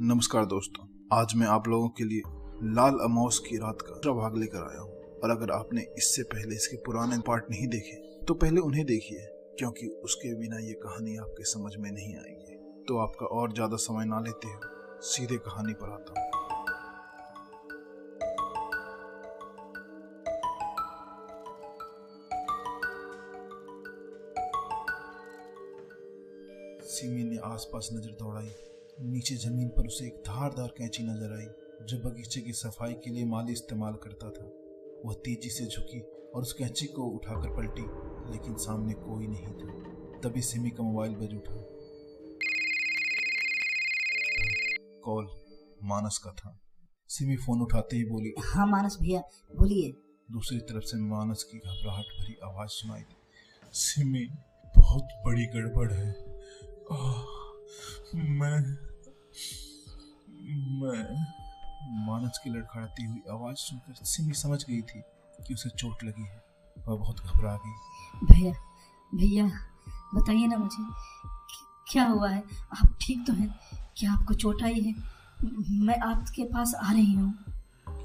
नमस्कार दोस्तों, आज मैं आप लोगों के लिए लाल अमावस की रात का दूसरा भाग लेकर आया हूँ। और अगर आपने इससे पहले इसके पुराने पार्ट नहीं देखे तो पहले उन्हें देखिए, क्योंकि उसके बिना ये कहानी आपके समझ में नहीं आएगी। तो आपका और ज्यादा समय ना लेते हुए सीधे कहानी पर आता हूँ। सिमी ने आसपास नजर दौड़ाई। नीचे जमीन पर उसे एक धारदार कैंची नजर आई जो बगीचे की सफाई के लिए माली इस्तेमाल करता था। वह तेजी से झुकी और उस कैंची को उठाकर पलटी, लेकिन सामने कोई नहीं था। तभी सिमी का मोबाइल बज उठा। कॉल मानस का था। सिमी फोन उठाते ही बोली, हाँ मानस भैया बोलिए। दूसरी तरफ से मानस की घबराहट भरी आवाज सुनाई दी। सिमी, बहुत बड़ी गड़बड़ है। मैं मानस की लड़खड़ाती हुई आवाज सुनकर सिमी समझ गई थी कि उसे चोट लगी है। वह बहुत घबरा गई। भैया बताइए ना मुझे, क्या हुआ है? आप ठीक तो हैं? क्या आपको चोट आई है? मैं आपके पास आ रही हूँ।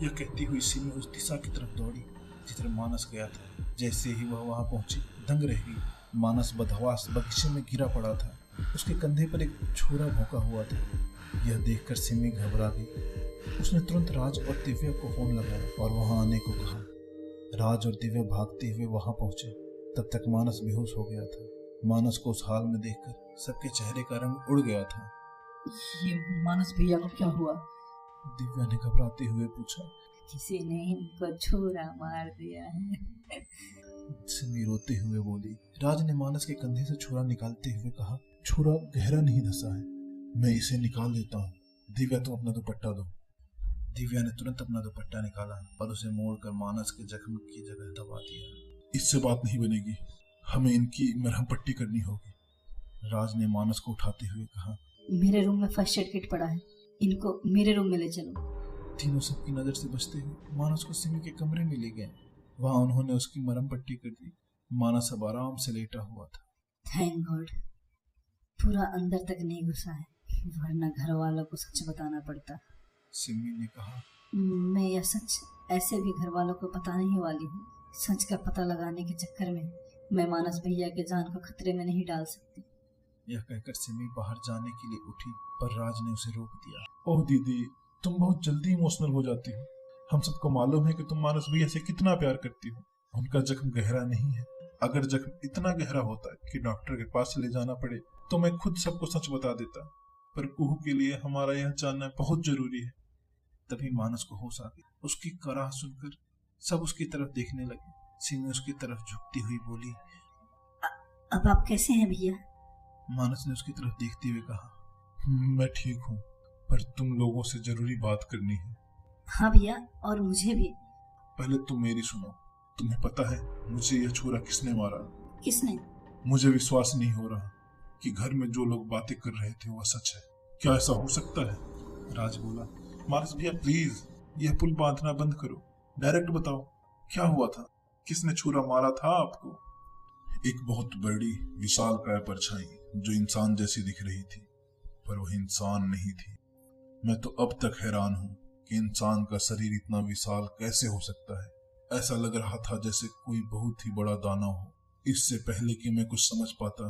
यह कहती हुई सिमी उस दिशा की तरफ दौड़ी जिधर मानस गया था। जैसे ही वह वहां पहुंची, दंग रह गई। मानस बदहवास बगीचे में गिरा पड़ा था। उसके कंधे पर एक छुरा भोंका हुआ था। यह देखकर सिमी घबरा गई। उसने तुरंत राज और दिव्या को फोन लगाया और वहां आने को कहा। राज और दिव्या भागते हुए वहां पहुंचे। तब तक मानस बेहोश हो गया था। मानस को उस हाल में देखकर सबके चेहरे का रंग उड़ गया था। ये मानस भैया को क्या हुआ? दिव्या ने घबराते हुए पूछा। किसी ने इनको छुरा मार दिया है। सिमी रोते हुए बोली। राज ने मानस के कंधे से छुरा निकालते हुए कहा, छुरा गहरा नहीं धंसा है, मैं इसे निकाल देता हूँ। दिव्या, तुम अपना दुपट्टा दो। दिव्या ने तुरंत अपना दुपट्टा निकाला और उसे मोड़कर मानस के जख्म की जगह दबा दिया। इससे बात नहीं बनेगी, हमें इनकी मरहम पट्टी करनी होगी। राज ने मानस को उठाते हुए कहा। मेरे रूम में फर्स्ट एड किट पड़ा है, इनको मेरे रूम में ले चलो। तीनों सबकी नजर से बचते हुए मानस को सिमी के कमरे में ले गए। वहां उन्होंने उसकी मरहम पट्टी कर दी। मानस अब आराम से लेटा हुआ था। थैंक गॉड, पूरा अंदर तक नहीं घुसा है, वरना घर वालों को सच बताना पड़ता। सिमी ने कहा। मैं यह सच ऐसे भी घर वालों को बताने ही वाली हूँ। सच का पता लगाने के चक्कर में मैं मानस भैया के जान को खतरे में नहीं डाल सकती। यह कहकर सिमी बाहर जाने के लिए उठी, पर राज ने उसे रोक दिया। ओह दीदी, तुम बहुत जल्दी इमोशनल हो जाती हो। हम सबको मालूम है कि तुम मानस भैया से कितना प्यार करती हो। उनका जख्म गहरा नहीं है। अगर जख्म इतना गहरा होता कि डॉक्टर के पास ले जाना पड़े तो मैं खुद सबको सच बता देता, पर कुहू के लिए हमारा यह जानना बहुत जरूरी है। तभी मानस को होश आ गया। उसकी कराह सुनकर सब उसकी तरफ देखने लगे। सिमी उसकी तरफ झुकती हुई बोली, अब आप कैसे हैं भैया? मानस ने उसकी तरफ देखते हुए कहा, मैं ठीक हूँ, पर तुम लोगों से जरूरी बात करनी है। हाँ भैया, और मुझे भी। पहले तुम मेरी सुनो। तुम्हें पता है मुझे यह छुरा किसने मारा? किसने? मुझे विश्वास नहीं हो रहा कि घर में जो लोग बातें कर रहे थे वह सच है। क्या ऐसा हो सकता है? राज बोला। मानस भैया प्लीज, यह पुल बांधना बंद करो। डायरेक्ट बताओ, क्या हुआ था? किसने छुरा मारा था आपको? एक बहुत बड़ी विशालकाय परछाई जो इंसान जैसी दिख रही थी, पर वह इंसान नहीं थी। मैं तो अब तक हैरान हूँ कि इंसान का शरीर इतना विशाल कैसे हो सकता है। ऐसा लग रहा था जैसे कोई बहुत ही बड़ा दानव हो। इससे पहले कि मैं कुछ समझ पाता,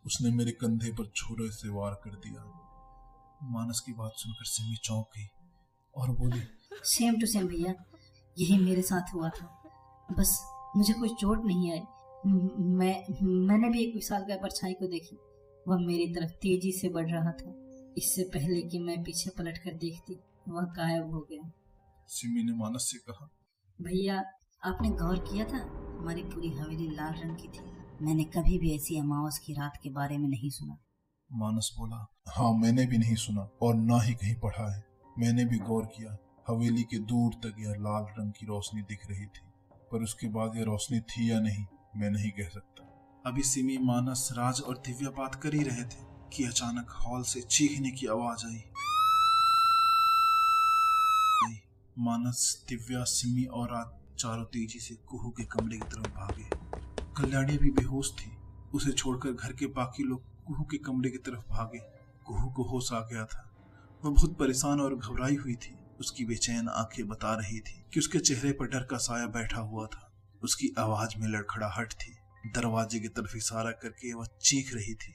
उसने मेरे कंधे पर छुरे से वार कर दिया। मानस की बात सुनकर सिमी चौंक गई और बोली, सेम टू सेम भैया, यही मेरे साथ हुआ था। बस मुझे कोई चोट नहीं आई। मैंने भी एक विशालकाय परछाई को देखी। वह मेरी तरफ तेजी से बढ़ रहा था। इससे पहले कि मैं पीछे पलट कर देखती, वह गायब हो गया। सिमी ने मानस से कहा। भैया, आपने गौर किया था, हमारी पूरी हवेली लाल रंग की थी। मैंने कभी भी ऐसी अमावस की रात के बारे में नहीं सुना। मानस बोला। हाँ, मैंने भी नहीं सुना और ना ही कहीं पढ़ा है। मैंने भी गौर किया। हवेली के दूर तक यह लाल रंग की रोशनी दिख रही थी, पर उसके बाद यह रोशनी थी या नहीं मैं नहीं कह सकता। अभी सिमी, मानस, राज और दिव्या बात कर ही रहे थे कि अचानक हॉल से चीखने की आवाज आई। मानस, दिव्या, सिमी और राज चारों तेजी से कुहू के कमरे की तरफ भागे। कल्याणी भी बेहोश थी। उसे छोड़कर घर के बाकी लोग कुहू के कमरे की तरफ भागे। कुहू को होश आ गया था। वह बहुत परेशान और घबराई हुई थी। उसकी बेचैन आंखें बता रही थी कि उसके चेहरे पर डर का साया बैठा हुआ था। उसकी आवाज में लड़खड़ाहट थी। दरवाजे की तरफ इशारा करके वह चीख रही थी।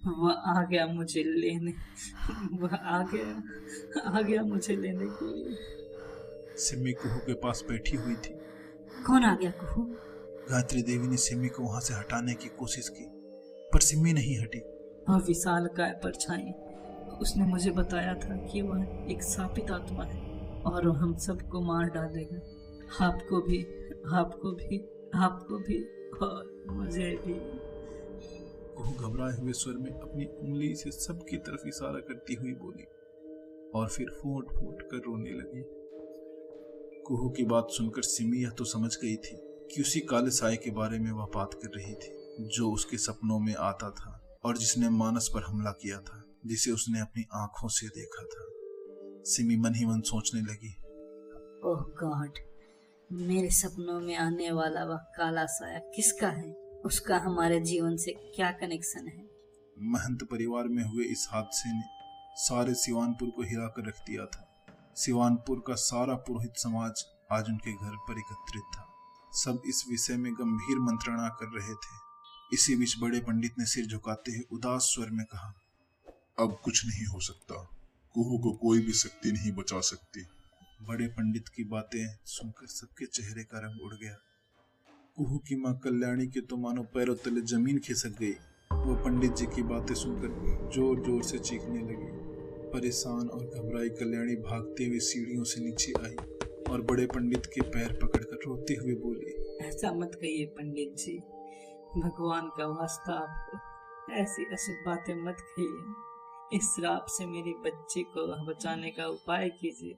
वह आ गया मुझे लेने, वह आ गया मुझे लेने के लिए। सिमी कुहू के पास बैठी हुई थी। कौन आ गया कुहू? गायत्री देवी ने सिमी को वहां से हटाने की कोशिश की, पर सिमी नहीं हटी। वह विशालकाय परछाई, उसने मुझे बताया था कि वह एक शापित आत्मा है और वह हम सबको मार डालेगा। आपको भी, आपको भी, आपको भी और मुझे भी। कुहू घबराए हुए स्वर में अपनी उंगली से सबकी तरफ इशारा करती हुई बोली और फिर फूट फूट कर रोने लगी। कुहू की बात सुनकर सिमी यह तो समझ गई थी कि उसी काले साए के बारे में वह बात कर रही थी, जो उसके सपनों में आता था और जिसने मानस पर हमला किया था, जिसे उसने अपनी आंखों से देखा था। सिमी मन ही मन सोचने लगी, ओह गॉड, मेरे सपनों में आने वाला वह काला साया किसका है? उसका हमारे जीवन से क्या कनेक्शन है? महंत परिवार में हुए इस हादसे ने सारे सिवानपुर को हिला कर रख दिया था। सिवानपुर का सारा पुरोहित समाज आज उनके घर पर एकत्रित था। सब इस विषय में गंभीर मंत्रणा कर रहे थे। इसी बीच बड़े पंडित ने सिर झुकाते हुए उदास स्वर में कहा, अब कुछ नहीं हो सकता। कुहू को कोई भी शक्ति नहीं बचा सकती। बड़े पंडित की बातें सुनकर सबके चेहरे का रंग उड़ गया। कुहू की मां कल्याणी के तो मानो पैरों तले जमीन खिसक गई। वो पंडित जी की बातें सुनकर जोर जोर से चीखने लगी। परेशान और घबराई कल्याणी भागते हुए सीढ़ियों से नीचे आई और बड़े पंडित के पैर पकड़कर रोते हुए बोली, ऐसा मत कहिए पंडित जी, भगवान का वास्ता आपको ऐसी अशुभ बातें मत कहिए। इस श्राप से मेरी बच्ची को बचाने का उपाय कीजिए।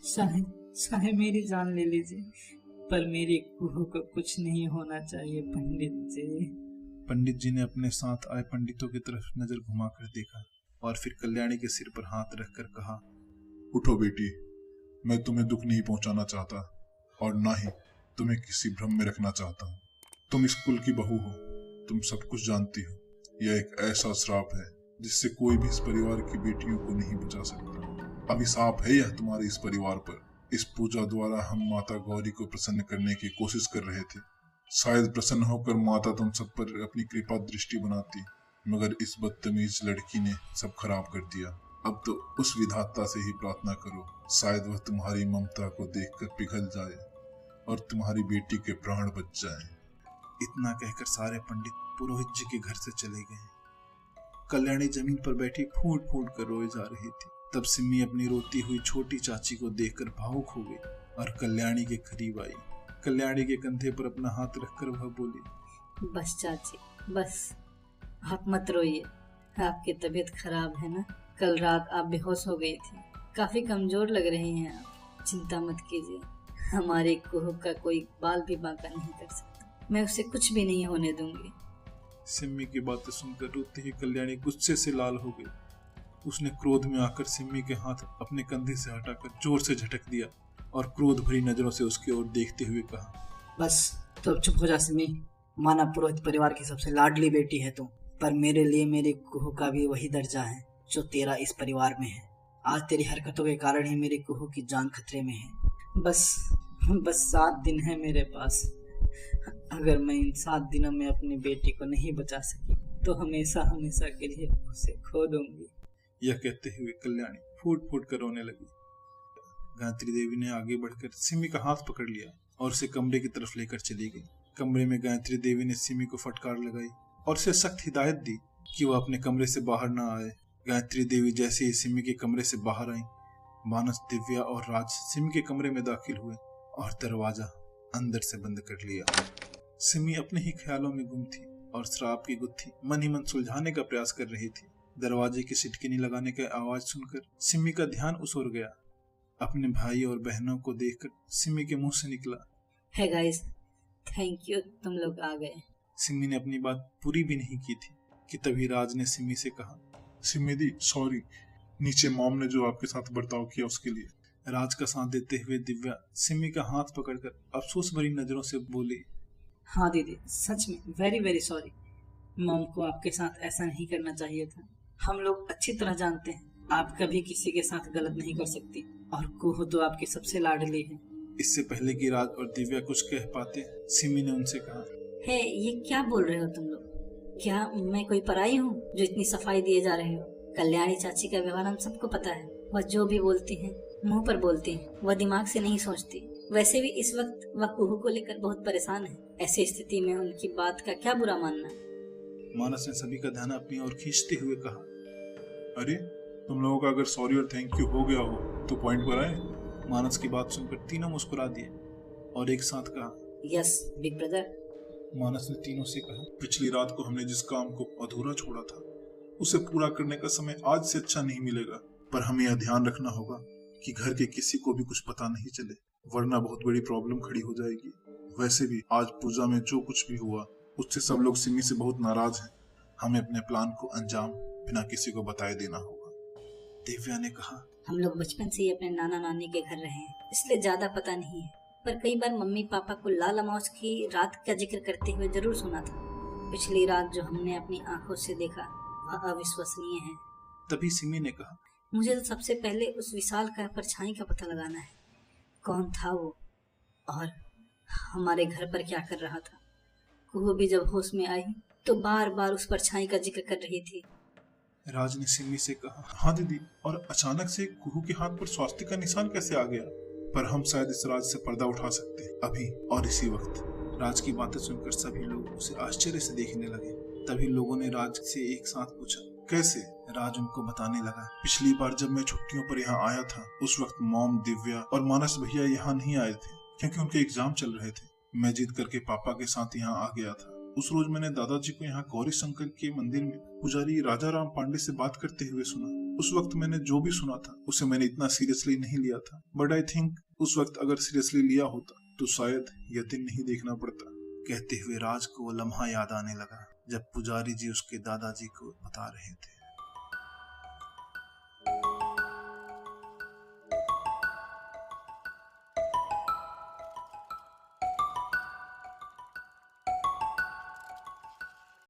चाहे मेरी जान ले लीजिए, पर मेरी कुहू को कुछ नहीं होना चाहिए पंडित जी। पंडित जी ने अपने साथ आए पंडितों की तरफ नजर घुमाकर देखा और फिर कल्याणी के सिर पर हाथ रखकर कहा, उठो बेटी, मैं तुम्हें दुख नहीं पहुंचाना चाहता और ना ही तुम्हें किसी भ्रम में रखना चाहता हूँ। तुम इस कुल की बहू हो, तुम सब कुछ जानती हो। यह एक ऐसा श्राप है जिससे कोई भी इस परिवार की बेटियों को नहीं बचा सकता। अभिशाप है यह तुम्हारे इस परिवार पर। इस पूजा द्वारा हम माता गौरी को प्रसन्न करने की कोशिश कर रहे थे। शायद प्रसन्न होकर माता तुम सब पर अपनी कृपा दृष्टि बनाती, मगर इस बदतमीज लड़की ने सब खराब कर दिया। अब तो उस विधाता से ही प्रार्थना करो, शायद वह तुम्हारी ममता को देखकर पिघल जाए और तुम्हारी बेटी के प्राण बच जाएं। इतना कहकर सारे पंडित पुरोहित जी के घर से चले गए। कल्याणी जमीन पर बैठी फूट फूट कर रोए जा रही थी। तब सिमी अपनी रोती हुई छोटी चाची को देखकर भावुक हो गई और कल्याणी के करीब आई। कल्याणी के कंधे पर अपना हाथ रखकर वह बोली, बस चाची, बस आप मत रोइए। आपकी तबीयत खराब है ना? कल रात आप बेहोश हो गई थी, काफी कमजोर लग रही हैं आप। चिंता मत कीजिए, हमारे कुहू का कोई बाल भी बांका नहीं कर सकता। मैं उसे कुछ भी नहीं होने दूंगी। सिमी की बातें सुनकर रोती हुई कल्याणी गुस्से से लाल हो गई। उसने क्रोध में आकर सिमी के हाथ अपने कंधे से हटाकर जोर से झटक दिया और क्रोध भरी नजरों से उसकी ओर देखते हुए कहा, बस तो अब चुप हो जा सिमी। माना पुरोहित परिवार की सबसे लाडली बेटी है तुम, पर मेरे लिए मेरे कुहू का भी वही दर्जा है जो तेरा इस परिवार में है। आज तेरी हरकतों के कारण ही मेरे कुहू की जान खतरे में है। बस 7 दिन है मेरे पास। अगर मैं इन 7 दिनों में अपनी बेटी को नहीं बचा सकी तो हमेशा हमेशा के लिए उसे खो दूंगी। यह कहते हुए कल्याणी फूट फूट कर रोने लगी। गायत्री देवी ने आगे बढ़कर सिमी का हाथ पकड़ लिया और उसे कमरे की तरफ लेकर चली गई। कमरे में गायत्री देवी ने सिमी को फटकार लगाई और उसे सख्त हिदायत दी कि वह अपने कमरे से बाहर न आए। गायत्री देवी जैसे ही सिमी के कमरे से बाहर आई, मानस, दिव्या और राज सिमी के कमरे में दाखिल हुए और दरवाजा अंदर से बंद कर लिया। सिमी अपने ही ख्यालों में गुम थी और श्राप की गुत्थी मन ही मन सुलझाने का प्रयास कर रही थी। दरवाजे की सिटकिनी लगाने की आवाज सुनकर सिमी का ध्यान उस ओर गया। अपने भाई और बहनों को देखकर सिमी के मुंह से निकला, हे गाइस, थैंक यू, तुम लोग आ गए। सिमी ने अपनी बात पूरी भी नहीं की थी कि तभी राज ने सिमी से कहा, सिमी दी सॉरी, नीचे मॉम ने जो आपके साथ बर्ताव किया उसके लिए। राज का साथ देते हुए दिव्या सिमी का हाथ पकड़कर अफसोस भरी नजरों से बोली, हाँ दीदी, सच में वेरी वेरी सॉरी। मॉम को आपके साथ ऐसा नहीं करना चाहिए था। हम लोग अच्छी तरह जानते हैं आप कभी किसी के साथ गलत नहीं कर सकती, और कुहू तो आपकी सबसे लाडली है। इससे पहले कि राज और दिव्या कुछ कह पाते, सिमी ने उनसे कहा, है ये क्या बोल रहे हो तुम लोग? क्या मैं कोई पराई हूँ जो इतनी सफाई दिए जा रहे हो? कल्याणी चाची का व्यवहार हम सबको पता है। वह जो भी बोलती हैं मुंह पर बोलती हैं, वह दिमाग से नहीं सोचती। वैसे भी इस वक्त वह कुहू को लेकर बहुत परेशान है। ऐसी स्थिति में उनकी बात का क्या बुरा मानना? मानस ने सभी का ध्यान अपनी ओर खींचते हुए कहा, अरे तुम लोगों का अगर सॉरी और थैंक यू हो गया हो तो पॉइंट पर आए। मानस की बात सुनकर तीनों मुस्कुरा दिए और एक साथ कहा, यस बिग ब्रदर। मानस ने तीनों से कहा, पिछली रात को हमने जिस काम को अधूरा छोड़ा था उसे पूरा करने का समय आज से अच्छा नहीं मिलेगा, पर हमें यह ध्यान रखना होगा कि घर के किसी को भी कुछ पता नहीं चले, वरना बहुत बड़ी प्रॉब्लम खड़ी हो जाएगी। वैसे भी आज पूजा में जो कुछ भी हुआ उससे सब लोग सिमी से बहुत नाराज हैं। हमें अपने प्लान को अंजाम बिना किसी को बताए देना होगा। दिव्या ने कहा, हम लोग बचपन से ही अपने नाना नानी के घर रहे हैं, इसलिए ज्यादा पता नहीं है, पर कई बार मम्मी पापा को लाल अमावस की रात का जिक्र करते हुए जरूर सुना था। पिछली रात जो हमने अपनी आंखों से देखा वह अविश्वसनीय है। तभी सिमी ने कहा, मुझे तो सबसे पहले उस विशाल का परछाई का पता लगाना है। कौन था वो और हमारे घर पर क्या कर रहा था? कुहू भी जब होश में आई तो बार बार उस परछाई का जिक्र कर रही थी। राज ने सिमी से कहा, हाँ दीदी, और अचानक से कुहू के हाथ पर स्वास्तिक का निशान कैसे आ गया? पर हम शायद इस राज से पर्दा उठा सकते हैं अभी और इसी वक्त। राज की बातें सुनकर सभी लोग उसे आश्चर्य से देखने लगे। तभी लोगों ने राज से एक साथ पूछा, कैसे? राज उनको बताने लगा, पिछली बार जब मैं छुट्टियों पर यहाँ आया था उस वक्त मॉम, दिव्या और मानस भैया यहाँ नहीं आए थे क्योंकि उनके एग्जाम चल रहे थे। मैं जिद करके पापा के साथ यहाँ आ गया था। उस रोज मैंने दादाजी को यहाँ गौरी शंकर के मंदिर में पुजारी राजा राम पांडे से बात करते हुए सुना। उस वक्त मैंने जो भी सुना था उसे मैंने इतना सीरियसली नहीं लिया था, बट आई थिंक उस वक्त अगर सीरियसली लिया होता तो शायद यह दिन नहीं देखना पड़ता। कहते हुए राज को वो लम्हा याद आने लगा जब पुजारी जी उसके दादाजी को बता रहे थे।